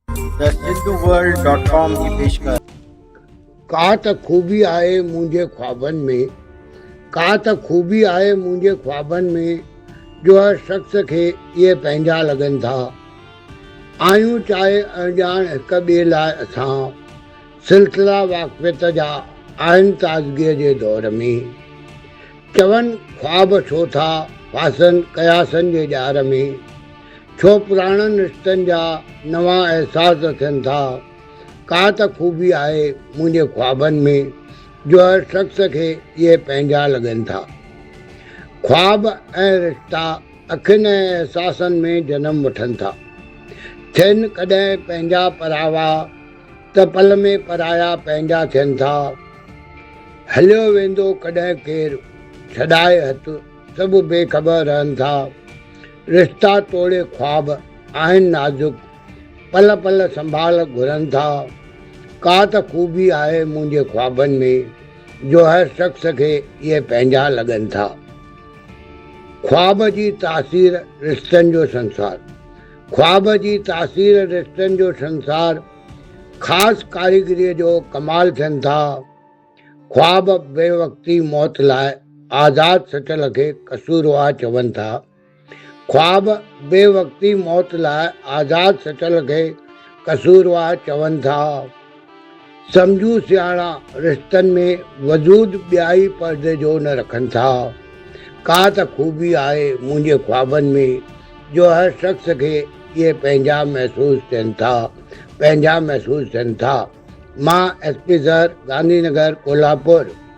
The सिंधुवर्ल्ड.com की पेशकश। का त खूबी आहे मुंहिंजे ख्वाबनि में, का त खूबी आहे मुंहिंजे ख्वाबनि में, जो हर शख़्स खे इहे पंहिंजा लॻनि था। आहियूं चाहे अणॼाण हिक ॿिए लाइ असां, सिलसिला वाक़फ़ियत जा आहिनि ताज़गीअ जे दौर में। चवनि ख्वाब छो था फासनि कयासनि जे ॼार में, छो पुराणनि रिश्तनि जा नवां अहसास थियनि था। का त खूबी आहे मुंहिंजे ख्वाबनि में, जो हर शख़्स खे इहे पंहिंजा लॻनि था। ख्वाब ऐं रिश्ता अखियुनि ऐं अहसासनि में जनम वठनि था। थियनि कॾहिं पंहिंजा परावा त पल में पराया पंहिंजा थियनि था। हलियो वेंदो कॾहिं केरु छॾाए हथु, सभु बेख़बर रहनि था। रिश्ता तोड़े ख्वाब आहिनि नाज़ुक, पल पल संभाल घुरनि था। का त खूबी आहे मुंहिंजे ख्वाबनि में, जो हर शख़्स खे इहे पंहिंजा लॻनि था। ख्वाब जी तासीर रिश्तनि जो संसार, ख्वाब जी तासीर रिश्तनि जो संसार, ख़ासि कारीगरीअ जो कमाल थियनि था। ख्वाब बेवक़्ती मौत लाइ आज़ाद सचल खे कसूरवार चवनि था। ख्वाब बेवक़्ती मौत लाइ आज़ाद सचल खे कसूरवार चवनि था। सम्झू सियाणा रिश्तनि में वजूद ॿियाई पर्दे जो न रखनि था। का त खूबी आहे मुंहिंजे ख्वाबनि में, जो हर शख़्स खे इहे पंहिंजा महसूस थियनि था, पंहिंजा महसूस थियनि था। मां SP सर, गांधीनगर, कोल्हापुर।